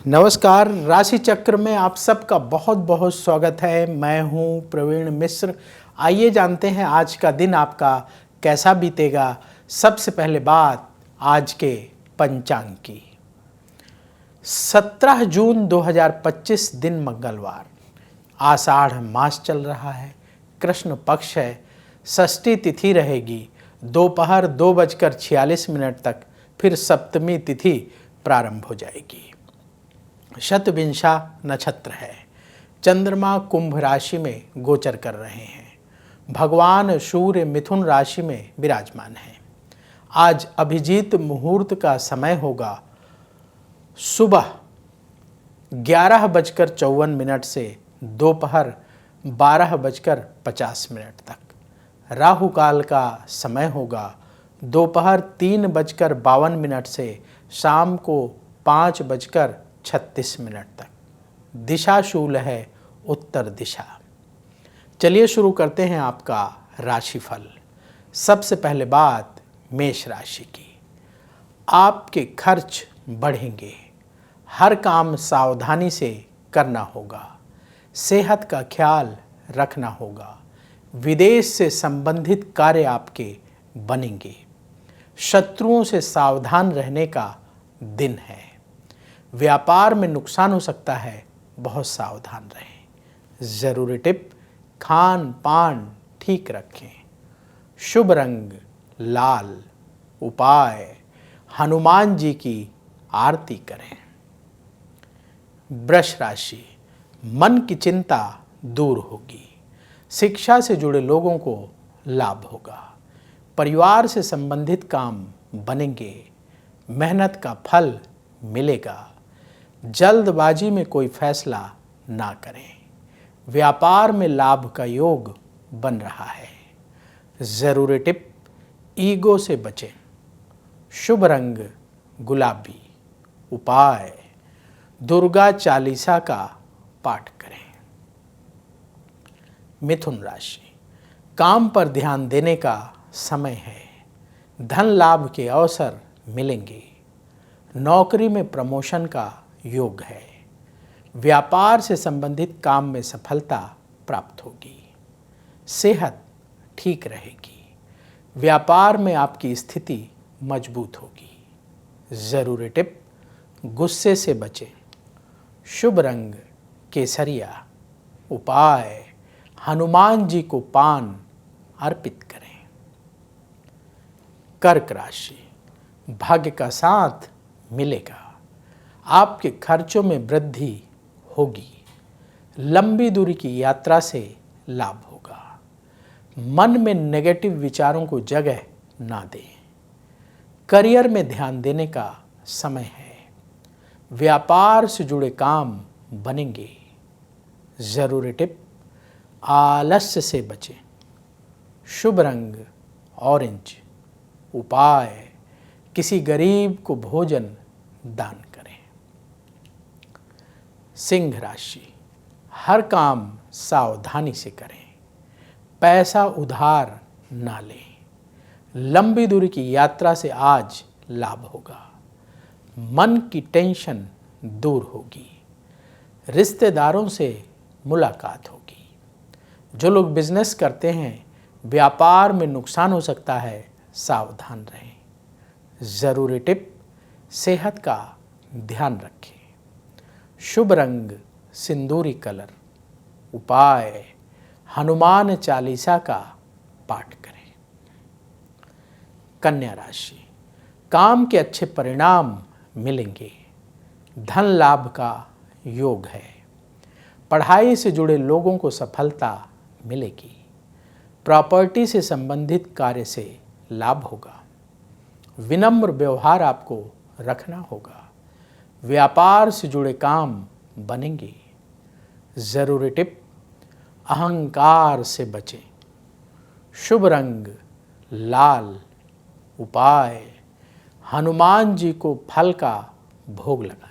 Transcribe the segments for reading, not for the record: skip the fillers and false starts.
नमस्कार। राशि चक्र में आप सबका बहुत बहुत स्वागत है। मैं हूं प्रवीण मिश्र। आइए जानते हैं आज का दिन आपका कैसा बीतेगा। सबसे पहले बात आज के पंचांग की। 17 जून 2025 दिन मंगलवार, आषाढ़ मास चल रहा है, कृष्ण पक्ष है, षष्ठी तिथि रहेगी दोपहर 2:46 तक, फिर सप्तमी तिथि प्रारंभ हो जाएगी। शतविंशा नक्षत्र है। चंद्रमा कुंभ राशि में गोचर कर रहे हैं। भगवान सूर्य मिथुन राशि में विराजमान है। आज अभिजीत मुहूर्त का समय होगा सुबह 11:54 से दोपहर 12:50 तक। राहु काल का समय होगा दोपहर 3:52 से शाम को 5:36 तक। दिशा शूल है उत्तर दिशा। चलिए शुरू करते हैं आपका राशिफल। सबसे पहले बात मेष राशि की। आपके खर्च बढ़ेंगे, हर काम सावधानी से करना होगा, सेहत का ख्याल रखना होगा, विदेश से संबंधित कार्य आपके बनेंगे, शत्रुओं से सावधान रहने का दिन है, व्यापार में नुकसान हो सकता है, बहुत सावधान रहें। ज़रूरी टिप, खान पान ठीक रखें। शुभ रंग लाल। उपाय, हनुमान जी की आरती करें। वृष राशि, मन की चिंता दूर होगी, शिक्षा से जुड़े लोगों को लाभ होगा, परिवार से संबंधित काम बनेंगे, मेहनत का फल मिलेगा। जल्दबाजी में कोई फैसला ना करें। व्यापार में लाभ का योग बन रहा है। ज़रूरी टिप, ईगो से बचें। शुभ रंग गुलाबी। उपाय, दुर्गा चालीसा का पाठ करें। मिथुन राशि, काम पर ध्यान देने का समय है, धन लाभ के अवसर मिलेंगे, नौकरी में प्रमोशन का योग है, व्यापार से संबंधित काम में सफलता प्राप्त होगी, सेहत ठीक रहेगी, व्यापार में आपकी स्थिति मजबूत होगी। ज़रूरी टिप, गुस्से से बचें। शुभ रंग केसरिया। उपाय, हनुमान जी को पान अर्पित करें। कर्क राशि, भाग्य का साथ मिलेगा, आपके खर्चों में वृद्धि होगी, लंबी दूरी की यात्रा से लाभ होगा, मन में नेगेटिव विचारों को जगह ना दें, करियर में ध्यान देने का समय है, व्यापार से जुड़े काम बनेंगे। ज़रूरी टिप, आलस्य से बचें। शुभ रंग ऑरेंज। उपाय, किसी गरीब को भोजन दान करें। सिंह राशि, हर काम सावधानी से करें, पैसा उधार ना लें, लंबी दूरी की यात्रा से आज लाभ होगा, मन की टेंशन दूर होगी, रिश्तेदारों से मुलाकात होगी। जो लोग बिजनेस करते हैं, व्यापार में नुकसान हो सकता है, सावधान रहें। ज़रूरी टिप, सेहत का ध्यान रखें। शुभ रंग सिंदूरी कलर। उपाय, हनुमान चालीसा का पाठ करें। कन्या राशि, काम के अच्छे परिणाम मिलेंगे, धन लाभ का योग है, पढ़ाई से जुड़े लोगों को सफलता मिलेगी, प्रॉपर्टी से संबंधित कार्य से लाभ होगा, विनम्र व्यवहार आपको रखना होगा, व्यापार से जुड़े काम बनेंगे। ज़रूरी टिप, अहंकार से बचें। शुभ रंग लाल। उपाय, हनुमान जी को फल का भोग लगाएं।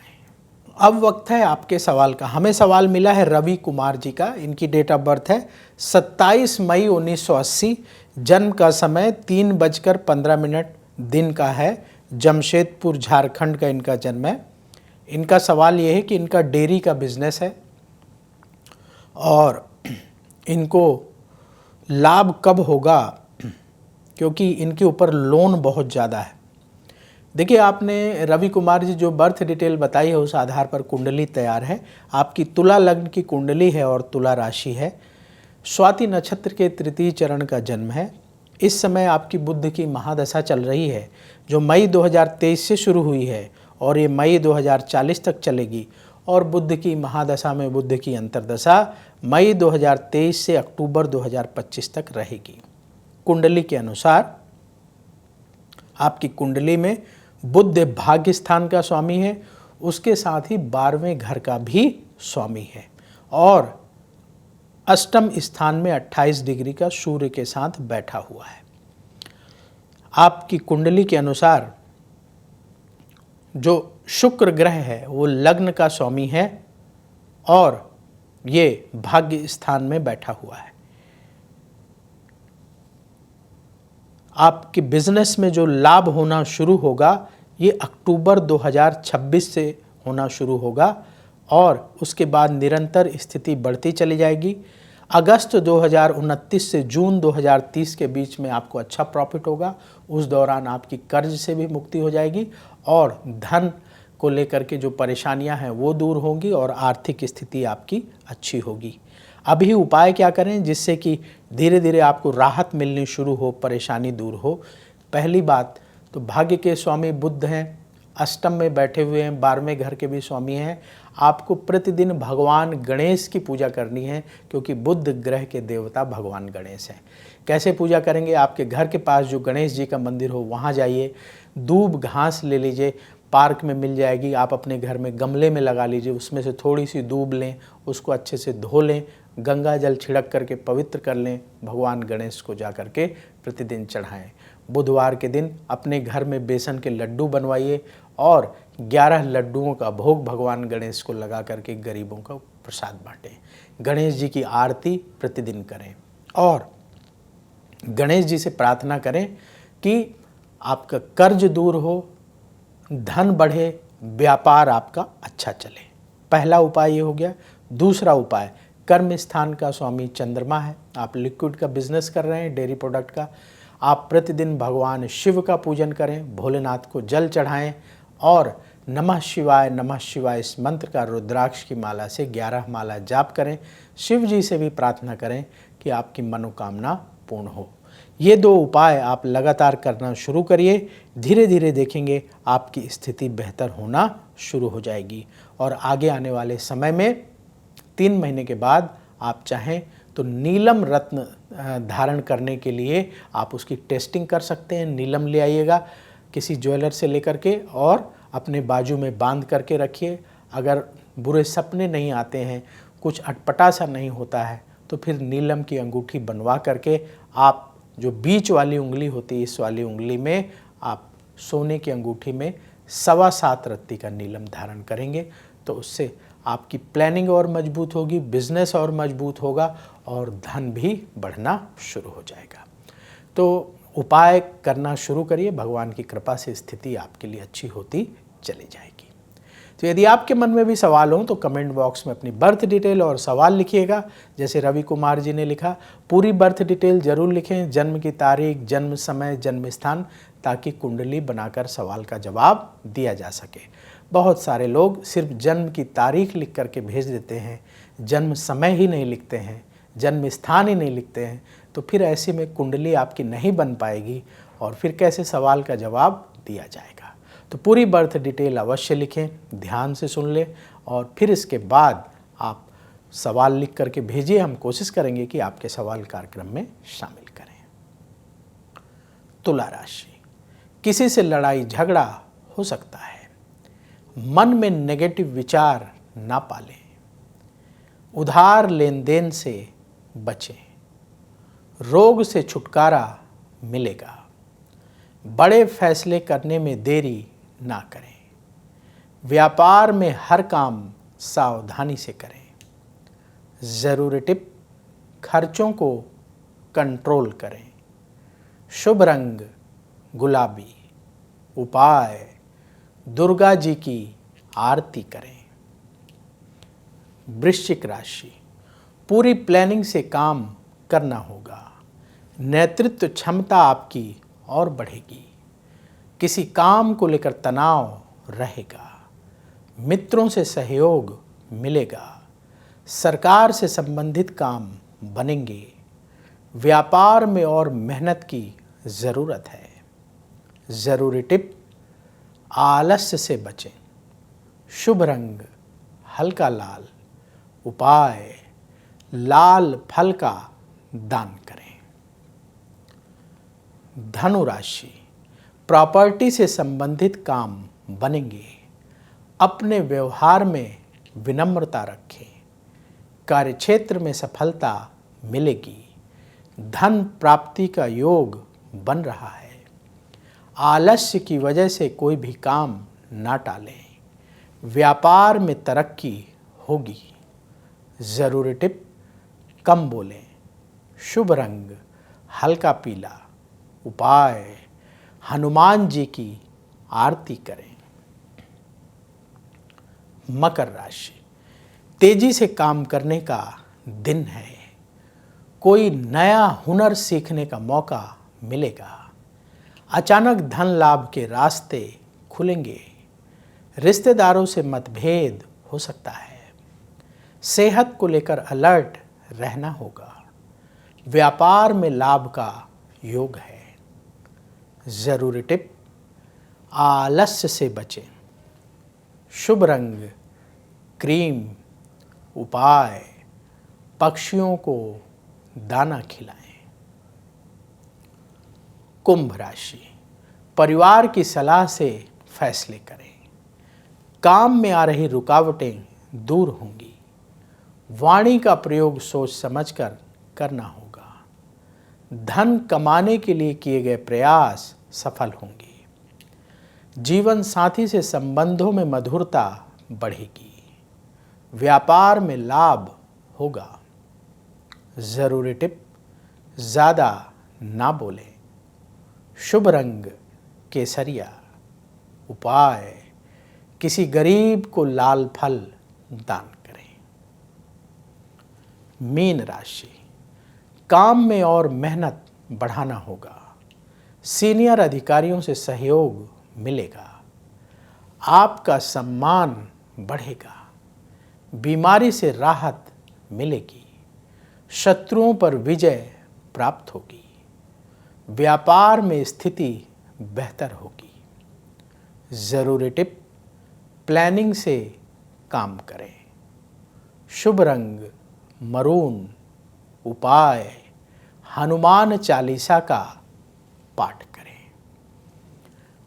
अब वक्त है आपके सवाल का। हमें सवाल मिला है रवि कुमार जी का। इनकी डेट ऑफ बर्थ है 27 मई 1980। जन्म का समय 3:15 दिन का है। जमशेदपुर झारखंड का इनका जन्म है। इनका सवाल ये है कि इनका डेयरी का बिजनेस है और इनको लाभ कब होगा, क्योंकि इनके ऊपर लोन बहुत ज़्यादा है। देखिए, आपने रवि कुमार जी जो बर्थ डिटेल बताई है उस आधार पर कुंडली तैयार है। आपकी तुला लग्न की कुंडली है और तुला राशि है। स्वाति नक्षत्र के तृतीय चरण का जन्म है। इस समय आपकी बुध की महादशा चल रही है जो मई 2023 से शुरू हुई है और ये मई 2040 तक चलेगी। और बुध की महादशा में बुध की अंतर्दशा मई 2023 से अक्टूबर 2025 तक रहेगी। कुंडली के अनुसार आपकी कुंडली में बुध भाग्य स्थान का स्वामी है, उसके साथ ही 12वें घर का भी स्वामी है और अष्टम स्थान में 28 डिग्री का सूर्य के साथ बैठा हुआ है। आपकी कुंडली के अनुसार जो शुक्र ग्रह है वो लग्न का स्वामी है और ये भाग्य स्थान में बैठा हुआ है। आपके बिजनेस में जो लाभ होना शुरू होगा ये अक्टूबर 2026 से होना शुरू होगा और उसके बाद निरंतर स्थिति बढ़ती चली जाएगी। अगस्त 2029 से जून 2030 के बीच में आपको अच्छा प्रॉफिट होगा। उस दौरान आपकी कर्ज से भी मुक्ति हो जाएगी और धन को लेकर के जो परेशानियां हैं वो दूर होंगी और आर्थिक स्थिति आपकी अच्छी होगी। अभी उपाय क्या करें जिससे कि धीरे धीरे आपको राहत मिलनी शुरू हो, परेशानी दूर हो। पहली बात तो भाग्य के स्वामी बुध हैं, अष्टम में बैठे हुए हैं, 12वें घर के भी स्वामी हैं। आपको प्रतिदिन भगवान गणेश की पूजा करनी है क्योंकि बुध ग्रह के देवता भगवान गणेश हैं। कैसे पूजा करेंगे? आपके घर के पास जो गणेश जी का मंदिर हो वहाँ जाइए, दूब घास ले लीजिए, पार्क में मिल जाएगी, आप अपने घर में गमले में लगा लीजिए, उसमें से थोड़ी सी दूब लें, उसको अच्छे से धो लें, गंगा जल छिड़क करके पवित्र कर लें, भगवान गणेश को जा करके प्रतिदिन चढ़ाएं। बुधवार के दिन अपने घर में बेसन के लड्डू बनवाइए और 11 लड्डुओं का भोग भगवान गणेश को लगा करके गरीबों का प्रसाद बांटें। गणेश जी की आरती प्रतिदिन करें और गणेश जी से प्रार्थना करें कि आपका कर्ज दूर हो, धन बढ़े, व्यापार आपका अच्छा चले। पहला उपाय ये हो गया। दूसरा उपाय, कर्म स्थान का स्वामी चंद्रमा है। आप लिक्विड का बिजनेस कर रहे हैं, डेयरी प्रोडक्ट का, आप प्रतिदिन भगवान शिव का पूजन करें, भोलेनाथ को जल चढ़ाएं और नमः शिवाय इस मंत्र का रुद्राक्ष की माला से 11 माला जाप करें। शिव जी से भी प्रार्थना करें कि आपकी मनोकामना पूर्ण हो। ये 2 उपाय आप लगातार करना शुरू करिए, धीरे धीरे देखेंगे आपकी स्थिति बेहतर होना शुरू हो जाएगी और आगे आने वाले समय में 3 महीने के बाद आप चाहें तो नीलम रत्न धारण करने के लिए आप उसकी टेस्टिंग कर सकते हैं। नीलम ले आइएगा किसी ज्वेलर से लेकर के और अपने बाजू में बांध करके रखिए। अगर बुरे सपने नहीं आते हैं, कुछ अटपटा सा नहीं होता है, तो फिर नीलम की अंगूठी बनवा करके आप जो बीच वाली उंगली होती है, इस वाली उंगली में आप सोने की अंगूठी में 7.25 रत्ती का नीलम धारण करेंगे तो उससे आपकी प्लानिंग और मजबूत होगी, बिजनेस और मजबूत होगा और धन भी बढ़ना शुरू हो जाएगा। तो उपाय करना शुरू करिए, भगवान की कृपा से स्थिति आपके लिए अच्छी होती चली जाएगी। तो यदि आपके मन में भी सवाल हो तो कमेंट बॉक्स में अपनी बर्थ डिटेल और सवाल लिखिएगा। जैसे रवि कुमार जी ने लिखा, पूरी बर्थ डिटेल जरूर लिखें, जन्म की तारीख, जन्म समय, जन्म स्थान, ताकि कुंडली बनाकर सवाल का जवाब दिया जा सके। बहुत सारे लोग सिर्फ जन्म की तारीख लिख करके भेज देते हैं, जन्म समय ही नहीं लिखते हैं, जन्म स्थान ही नहीं लिखते हैं, तो फिर ऐसे में कुंडली आपकी नहीं बन पाएगी और फिर कैसे सवाल का जवाब दिया जाएगा। तो पूरी बर्थ डिटेल अवश्य लिखें, ध्यान से सुन लें और फिर इसके बाद आप सवाल लिख करके भेजिए। हम कोशिश करेंगे कि आपके सवाल कार्यक्रम में शामिल करें। तुला राशि, किसी से लड़ाई झगड़ा हो सकता है, मन में नेगेटिव विचार ना पालें, उधार लेन देन से बचें, रोग से छुटकारा मिलेगा, बड़े फैसले करने में देरी ना करें, व्यापार में हर काम सावधानी से करें। ज़रूरी टिप, खर्चों को कंट्रोल करें। शुभ रंग गुलाबी। उपाय, दुर्गा जी की आरती करें। वृश्चिक राशि, पूरी प्लानिंग से काम करना होगा। नेतृत्व क्षमता आपकी और बढ़ेगी। किसी काम को लेकर तनाव रहेगा। मित्रों से सहयोग मिलेगा। सरकार से संबंधित काम बनेंगे। व्यापार में और मेहनत की ज़रूरत है। ज़रूरी टिप, आलस्य से बचें। शुभ रंग हल्का लाल। उपाय, लाल फल का दान करें। धनु राशि, प्रॉपर्टी से संबंधित काम बनेंगे। अपने व्यवहार में विनम्रता रखें। कार्यक्षेत्र में सफलता मिलेगी। धन प्राप्ति का योग बन रहा है। आलस्य की वजह से कोई भी काम ना टालें। व्यापार में तरक्की होगी। ज़रूरी टिप, कम बोलें। शुभ रंग हल्का पीला। उपाय, हनुमान जी की आरती करें। मकर राशि, तेजी से काम करने का दिन है। कोई नया हुनर सीखने का मौका मिलेगा। अचानक धन लाभ के रास्ते खुलेंगे। रिश्तेदारों से मतभेद हो सकता है। सेहत को लेकर अलर्ट रहना होगा। व्यापार में लाभ का योग है। ज़रूरी टिप, आलस्य से बचें। शुभ रंग क्रीम। उपाय, पक्षियों को दाना खिलाएं। कुंभ राशि, परिवार की सलाह से फैसले करें। काम में आ रही रुकावटें दूर होंगी। वाणी का प्रयोग सोच समझकर करना होगा। धन कमाने के लिए किए गए प्रयास सफल होंगे। जीवन साथी से संबंधों में मधुरता बढ़ेगी। व्यापार में लाभ होगा। ज़रूरी टिप, ज़्यादा ना बोलें। शुभ रंग केसरिया। उपाय, किसी गरीब को लाल फल दान करें। मीन राशि, काम में और मेहनत बढ़ाना होगा। सीनियर अधिकारियों से सहयोग मिलेगा। आपका सम्मान बढ़ेगा। बीमारी से राहत मिलेगी। शत्रुओं पर विजय प्राप्त होगी। व्यापार में स्थिति बेहतर होगी। ज़रूरी टिप, प्लानिंग से काम करें। शुभ रंग मरून। उपाय, हनुमान चालीसा का पाठ करें।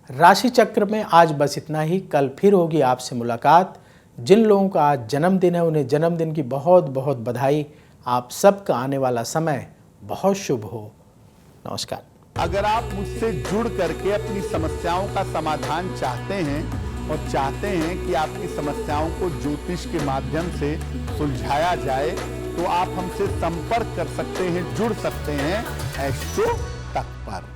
राशि चक्र में आज बस इतना ही। कल फिर होगी आपसे मुलाकात। जिन लोगों का आज जन्मदिन है उन्हें जन्मदिन की बहुत बहुत बधाई। आप सबका आने वाला समय बहुत शुभ हो। नमस्कार। अगर आप मुझसे जुड़ करके अपनी समस्याओं का समाधान चाहते हैं और चाहते हैं कि आपकी समस्याओं को ज्योतिष के माध्यम से सुलझाया जाए, तो आप हमसे संपर्क कर सकते हैं, जुड़ सकते हैं एस्ट्रो तक पर।